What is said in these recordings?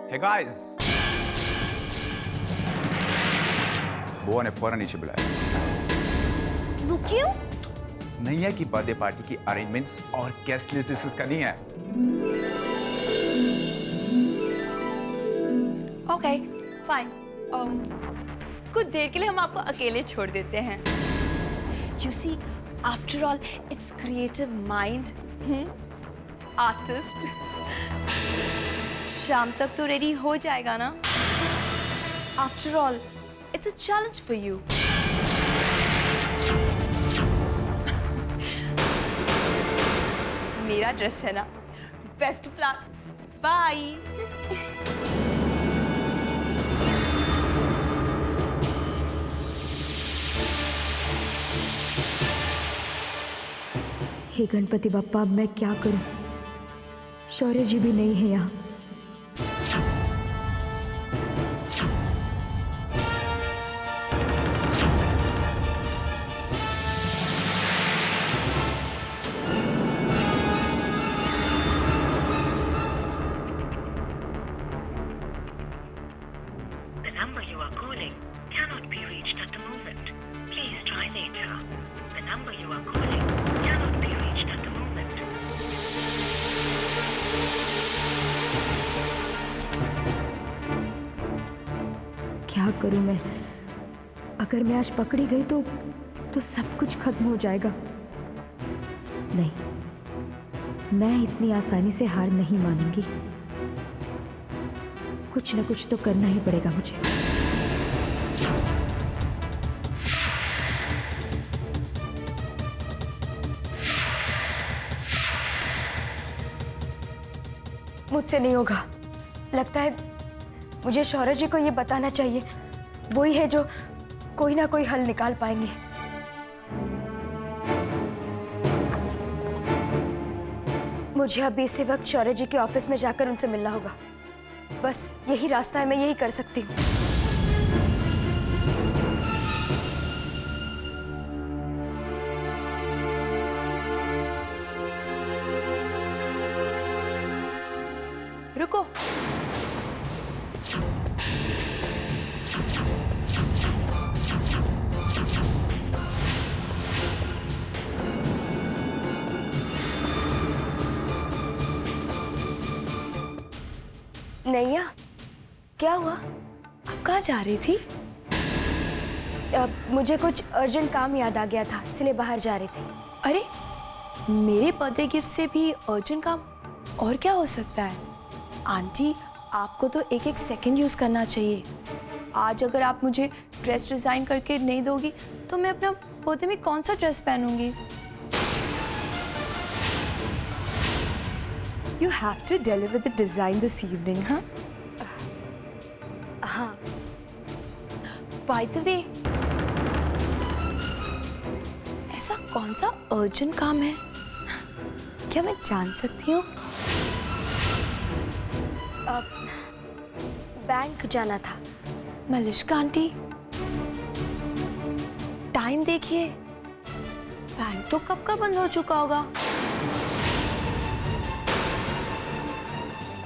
Hey guys! बुआ ने फौरन नीचे बुलाया। वो क्यों? नैया की बर्थडे पार्टी की अरेंजमेंट्स और गेस्ट लिस्ट डिस्कस करनी है। Okay, fine. कुछ देर के लिए हम आपको अकेले छोड़ देते हैं। You see, after all it's creative mind, artist. शाम तक तो रेडी हो जाएगा ना? After all it's a challenge for you. मेरा ड्रेस है ना? Best of luck. बाय। हे गणपति बप्पा, अब मैं क्या करूं? शौर्य जी भी नहीं है यहाँ। The number you are calling cannot be reached at the moment. Please try later. The number you are calling cannot be reached at the moment. क्या करूं मैं? अगर मैं आज पकड़ी गई तो सब कुछ खत्म हो जाएगा। नहीं, मैं इतनी आसानी से हार नहीं मानूंगी। कुछ न कुछ तो करना ही पड़ेगा मुझे। मुझसे नहीं होगा। लगता है मुझे शौर्य जी को ये बताना चाहिए। वही है जो कोई ना कोई हल निकाल पाएंगे। मुझे अभी इसी वक्त शौर्य जी के ऑफिस में जाकर उनसे मिलना होगा। बस यही रास्ता है, मैं यही कर सकती हूँ। रुको। नैया, क्या हुआ? आप कहाँ जा रही थी? मुझे कुछ अर्जेंट काम याद आ गया था, इसलिए बाहर जा रही थी। अरे, मेरे बर्थडे गिफ्ट से भी अर्जेंट काम और क्या हो सकता है? आंटी, आपको तो एक एक सेकंड यूज करना चाहिए। आज अगर आप मुझे ड्रेस डिजाइन करके नहीं दोगी तो मैं अपना बर्थडे में कौन सा dress पहनूंगी? You have to deliver the design this evening, huh? हाँ। By the way, ऐसा कौन सा अर्जेंट काम है? क्या मैं जान सकती हूँ? बैंक जाना था। मलिश्का आंटी, टाइम देखिए। बैंक तो कब का बंद हो चुका होगा।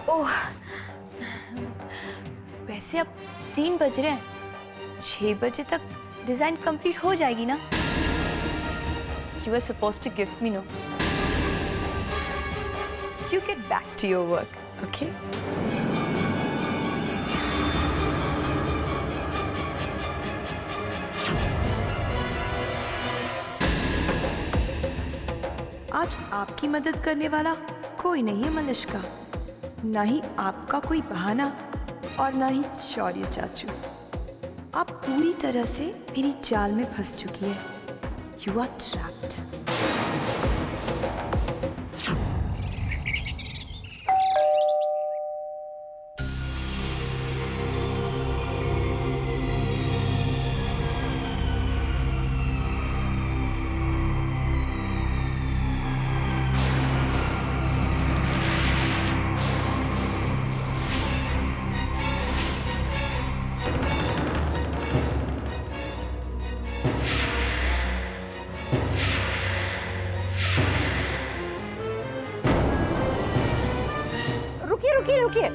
ओह, वैसे अब 3 बज रहे हैं। 6 बजे तक डिजाइन कंप्लीट हो जाएगी ना? You were supposed to give me, no? You get back to your work, okay? आज आपकी मदद करने वाला कोई नहीं है मलिश्का। ना ही आपका कोई बहाना और ना ही शौर्य चाचू। आप पूरी तरह से मेरी जाल में फंस चुकी है। You are trapped. रुकिए रुकिए रुकिए,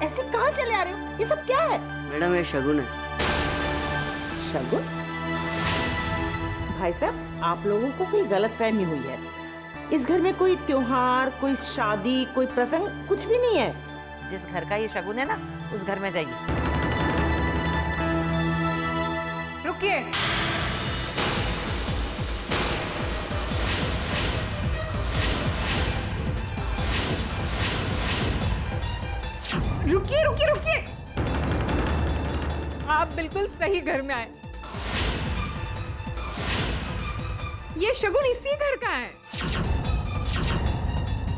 ऐसे कहाँ चले आ रहे हो? ये सब क्या है? मैडम ये शगुन है। शगुन? भाई साहब, आप लोगों को कोई गलतफहमी हुई है। इस घर में कोई त्योहार, कोई शादी, कोई प्रसंग कुछ भी नहीं है। जिस घर का ये शगुन है ना, उस घर में जाइए। रुकिए। रुकिए रुकिए रुकिए, आप बिल्कुल सही घर में आए। ये शगुन इसी घर का है।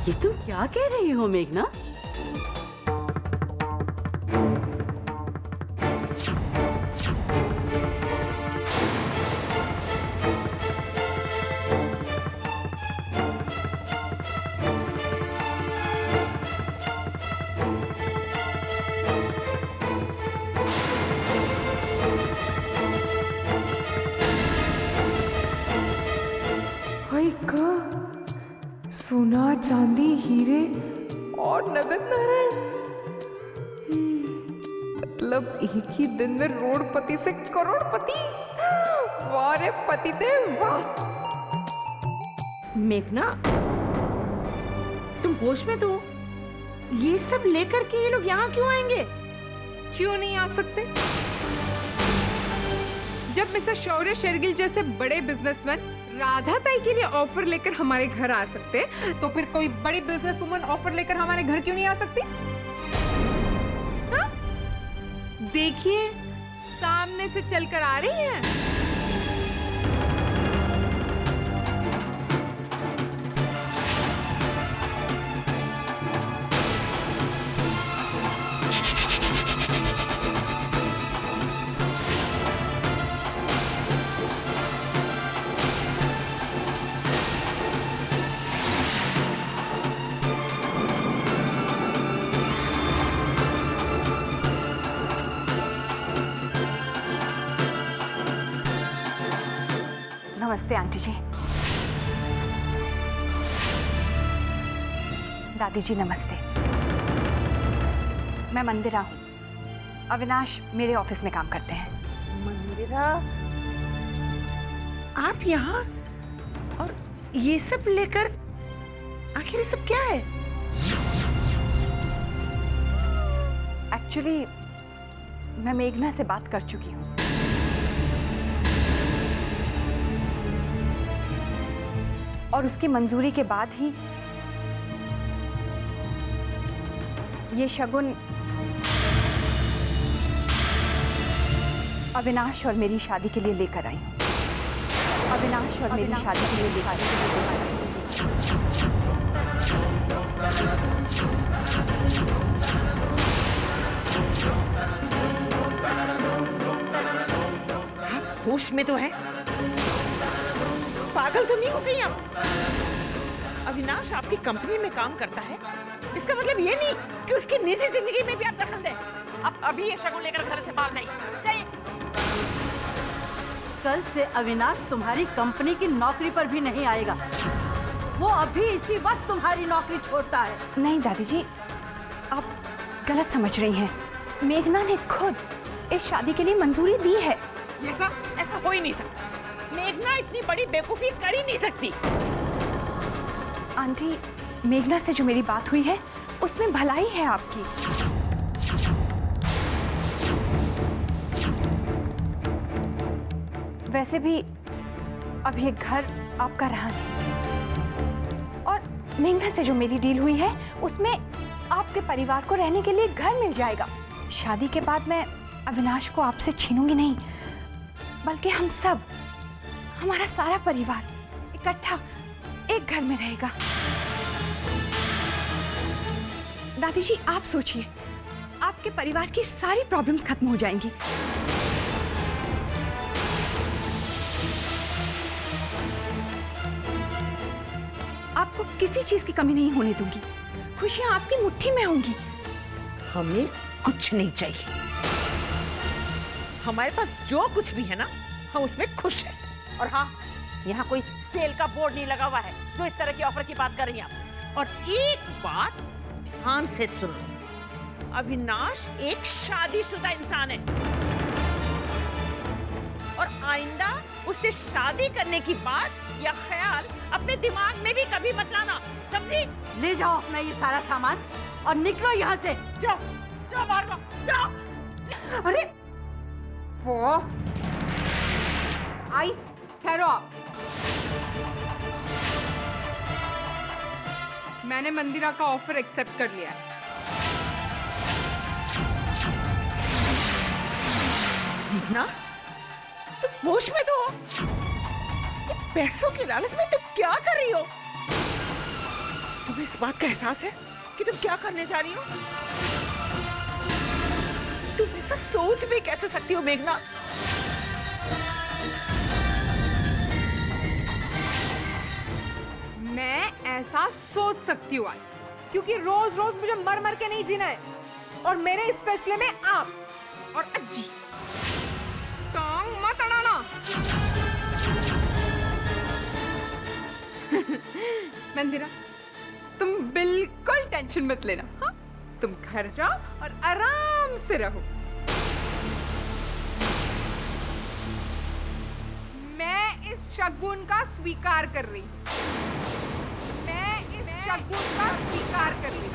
ये तुम क्या कह रही हो मेघना? सोना, चांदी, हीरे और नगद नारायण। मतलब एक ही दिन में रोडपति से करोड़पति। वाह रे पतिदेव वाह। मेघना, तुम होश में तो हो? ये सब लेकर के ये लोग यहाँ क्यों आएंगे? क्यों नहीं आ सकते? जब मिस्टर शौर्य शेरगिल जैसे बड़े बिजनेसमैन राधा ताई के लिए ऑफर लेकर हमारे घर आ सकते, तो फिर कोई बड़ी बिजनेस वुमन ऑफर लेकर हमारे घर क्यों नहीं आ सकती? हाँ? देखिए, सामने से चलकर आ रही हैं। नमस्ते आंटी जी। दादी जी नमस्ते। मैं मंदिरा हूँ। अविनाश मेरे ऑफिस में काम करते हैं। मंदिरा, आप यहाँ? और ये सब लेकर आखिर ये सब क्या है? एक्चुअली मैं मेघना से बात कर चुकी हूँ। और उसकी मंजूरी के बाद ही ये शगुन अविनाश और मेरी शादी के लिए लेकर आई हूँ। अविनाश और मेरी शादी के लिए लेकर आई हूँ। आप होश में तो है? पागल तो नहीं हो गई आप? अविनाश आपकी कंपनी में काम करता है, इसका मतलब ये नहीं कि उसकी निजी जिंदगी में भी आप दखल दें। आप अभी ये शगुन लेकर घर से बाहर जाइए। कल से अविनाश तुम्हारी कंपनी की नौकरी पर भी नहीं आएगा। वो अभी इसी वक्त तुम्हारी नौकरी छोड़ता है। नहीं दादी जी, आप गलत समझ रही हैं। मेघना ने खुद इस शादी के लिए मंजूरी दी है। ऐसा हो ही नहीं सकता। मेघना इतनी बड़ी बेवकूफी कर ही नहीं सकती। आंटी, मेघना से जो मेरी बात हुई है उसमें भलाई है आपकी। वैसे भी अब ये घर आपका रहा नहीं, और मेघना से जो मेरी डील हुई है उसमें आपके परिवार को रहने के लिए घर मिल जाएगा। शादी के बाद मैं अविनाश को आपसे छीनूंगी नहीं, बल्कि हम सब, हमारा सारा परिवार इकट्ठा एक घर में रहेगा। दादी जी, आप सोचिए, आपके परिवार की सारी प्रॉब्लम्स खत्म हो जाएंगी। आपको किसी चीज की कमी नहीं होने दूंगी। खुशियां आपकी मुट्ठी में होंगी। हमें कुछ नहीं चाहिए। हमारे पास जो कुछ भी है ना, हम उसमें खुश हैं। और हाँ, यहाँ कोई सेल का बोर्ड नहीं लगा हुआ है जो इस तरह की ऑफर की बात कर रही हैं आप। और एक बात ध्यान से सुन लो, अविनाश एक शादीशुदा इंसान है और आइंदा उससे शादी करने की बात या ख्याल अपने दिमाग में भी कभी मत लाना, समझी? ले जाओ अपना ये सारा सामान और निकलो यहाँ से। जाओ जाओ बाहर जाओ। अरे वो आई, ठहरो आप। मैंने मंदिरा का ऑफर एक्सेप्ट कर लिया है। ना तुम होश में तो हो? ये पैसों के लालच में तुम क्या कर रही हो? तुम्हें इस बात का एहसास है कि तुम क्या करने जा रही हो? तुम ऐसा सोच भी कैसे सकती हो मेघना? मैं ऐसा सोच सकती हूँ आज, क्योंकि रोज रोज मुझे मर मर के नहीं जीना है और मेरे इस फैसले में आप और अज्जी टांग मत अड़ाना। मंदिरा, तुम बिल्कुल टेंशन मत लेना। हाँ, तुम घर जाओ और आराम से रहो। मैं इस शगुन का स्वीकार कर रही हूँ। शगुन का स्वीकार कर रही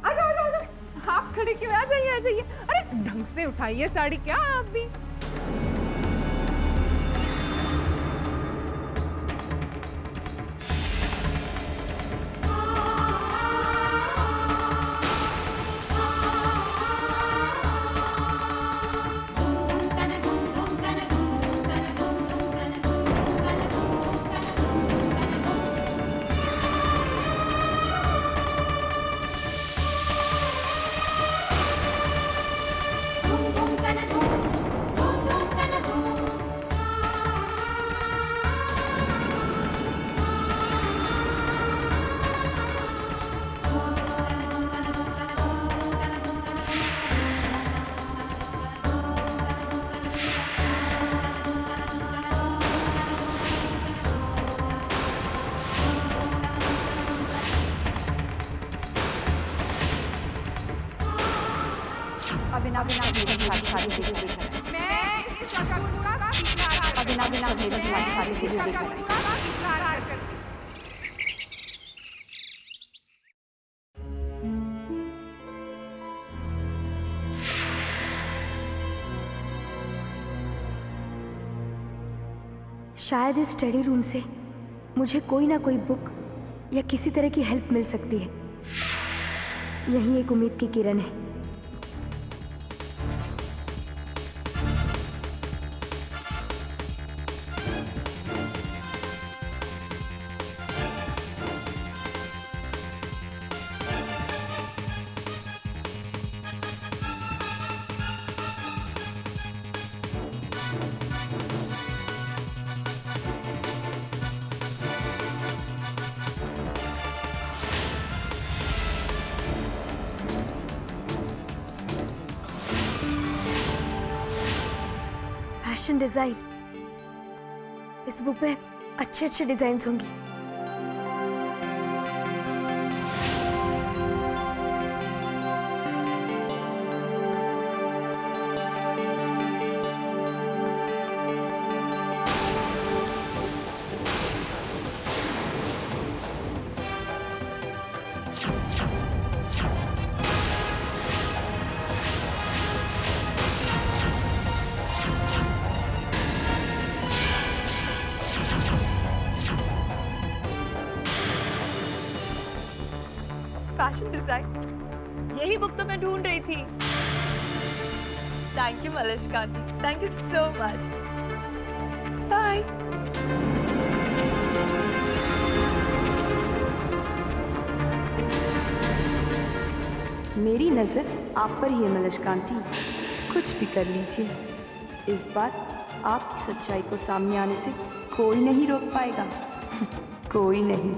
आ जाओ। आप खड़े क्यों? आ जाइए आ जाइए। अरे ढंग से उठाइए साड़ी, क्या आप भी? शायद इस स्टडी रूम से मुझे कोई ना कोई बुक या किसी तरह की हेल्प मिल सकती है। यही एक उम्मीद की किरण है। फैशन डिजाइन, इस बुक में अच्छे अच्छे डिजाइन्स होंगी। फैशन डिजाइन, यही बुक तो मैं ढूंढ रही थी। Thank you Malishka aunty, thank you so much. Bye. मेरी नजर आप पर ही है मलिश्का आंटी, कुछ भी कर लीजिए। इस बार आपकी सच्चाई को सामने आने से कोई नहीं रोक पाएगा। कोई नहीं।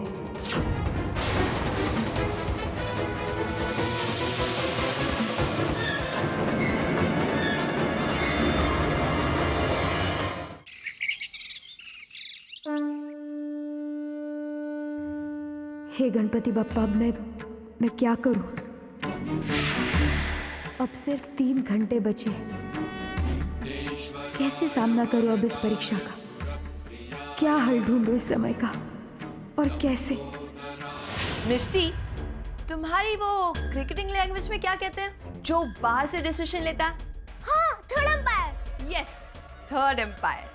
हे गणपति बप्पा, अब मैं क्या करूं? अब सिर्फ 3 घंटे बचे। कैसे सामना करूं अब इस परीक्षा का? क्या हल ढूंढूं इस समय का, और कैसे? मिष्टी, तुम्हारी वो क्रिकेटिंग लैंग्वेज में क्या कहते हैं जो बाहर से डिसीजन लेता है? हाँ, third umpire. Yes, third umpire.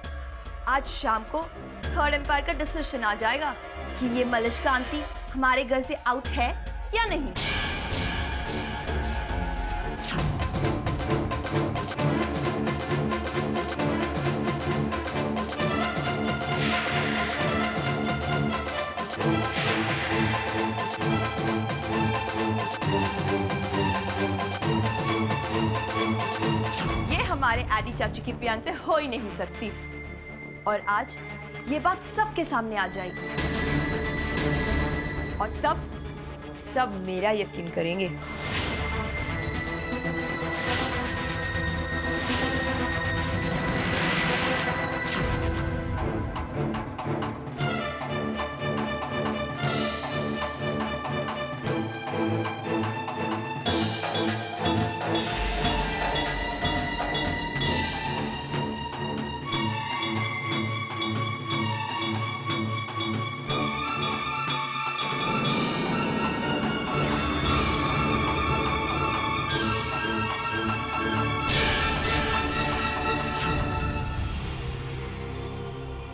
आज शाम को थर्ड एम्पायर का डिसीजन आ जाएगा कि ये मलिश्का आंटी हमारे घर से आउट है या नहीं। ये हमारे एडी चाची की फियांसे हो ही नहीं सकती, और आज ये बात सबके सामने आ जाएगी, और तब सब मेरा यकीन करेंगे।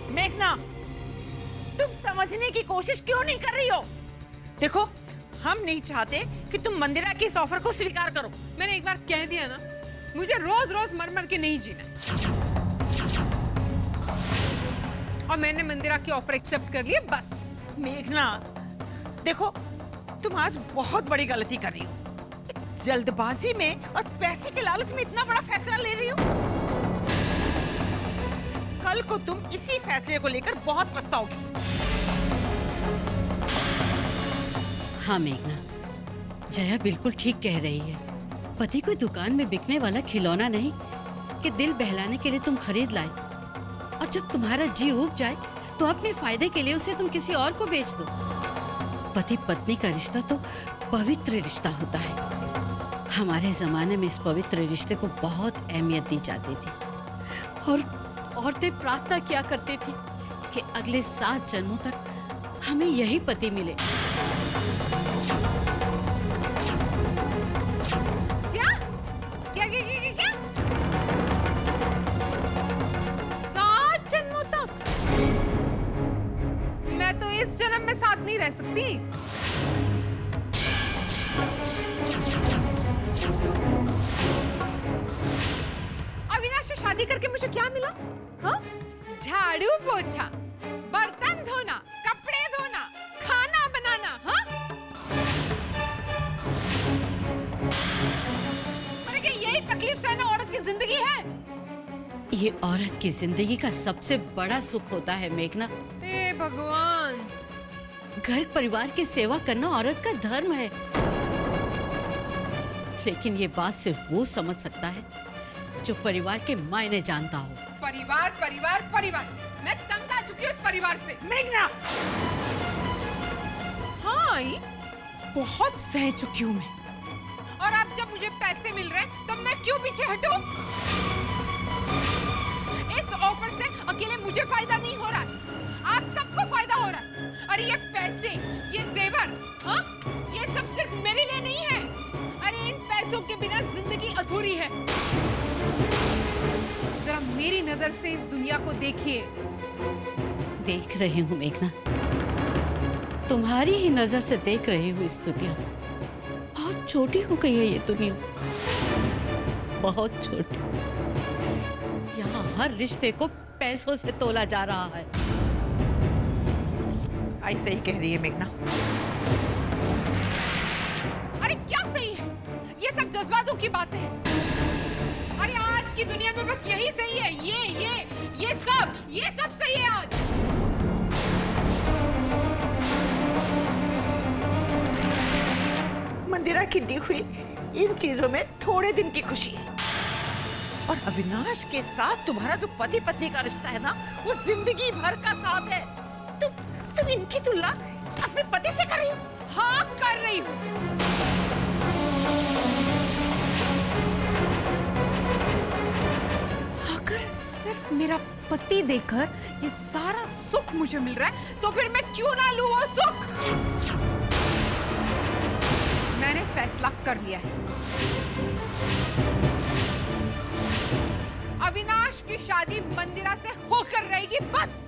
मेघना, तुम समझने की कोशिश क्यों नहीं कर रही हो? देखो, हम नहीं चाहते कि तुम मंदिरा के इस ऑफर को स्वीकार करो। मैंने एक बार कह दिया ना, मुझे रोज रोज मर मर के नहीं जीना। और मैंने मंदिरा की ऑफर एक्सेप्ट कर ली, बस। मेघना, देखो, तुम आज बहुत बड़ी गलती कर रही हो। जल्दबाजी में और पैसे के लालच में इतना बड़ा फैसला ले रही हो। कल को तुम इसी फैसले को लेकर बहुत पछताओगी। हाँ मेघना, जया बिल्कुल ठीक कह रही है। पति कोई दुकान में बिकने वाला खिलौना नहीं कि दिल बहलाने के लिए तुम खरीद लाए, और जब तुम्हारा जी उब जाए तो अपने फायदे के लिए उसे तुम किसी और को बेच दो। पति पत्नी का रिश्ता तो पवित्र रिश्ता होता है। हमारे जमाने में इस पवित्र रिश्ते को बहुत अहमियत दी जाती थी, और औरतें प्रार्थना किया करती थी कि अगले 7 जन्मों तक हमें यही पति मिले। क्या? क्या क्या क्या क्या क्या? 7 जन्मों तक? मैं तो इस जन्म में साथ नहीं रह सकती। अविनाश से शादी करके मुझे क्या मिला? हाँ? झाड़ू पोछा, बर्तन धोना, कपड़े धोना, खाना बनाना, हाँ? अरे क्या यही तकलीफ सहना औरत की जिंदगी है? ये औरत की जिंदगी का सबसे बड़ा सुख होता है मेघना। हे भगवान! घर परिवार की सेवा करना औरत का धर्म है, लेकिन ये बात सिर्फ वो समझ सकता है जो परिवार के मायने जानता हो। परिवार परिवार परिवार, मैं तंग आ चुकी हूँ इस परिवार से। मेघना! हाँ आई, बहुत सह चुकी हूँ मैं। और अब जब मुझे पैसे मिल रहे हैं तो मैं क्यों पीछे हटूं? इस ऑफर से अकेले मुझे फायदा नहीं हो रहा है, आप सबको फायदा हो रहा है। अरे ये पैसे, ये जेवर, हाँ? ये सब सिर्फ मेरे लिए नहीं है। अरे इन पैसों के बिना जिंदगी अधूरी है। जरा मेरी नजर से इस दुनिया को देखिए। देख रही हूँ मेघना, तुम्हारी ही नजर से देख रही हूँ इस दुनिया। बहुत छोटी हो गई है ये दुनिया, बहुत छोटी। यहाँ हर रिश्ते को पैसों से तोला जा रहा है। ऐसे ही कह रही है मेघना। अरे क्या सही है? ये सब जज्बातों की बातें हैं। अरे आज की दुनिया में बस यही सही है। ये सब सही है आज। मंदिरा की दी हुई इन चीजों में थोड़े दिन की खुशी है, और अविनाश के साथ तुम्हारा जो पति पत्नी का रिश्ता है ना, वो जिंदगी भर का साथ है। तुम इनकी तुलना अपने पति से कर रही हो। पति देकर ये सारा सुख मुझे मिल रहा है, तो फिर मैं क्यों ना लूं वो सुख? मैंने फैसला कर लिया है। अविनाश की शादी मंदिरा से होकर रहेगी, बस।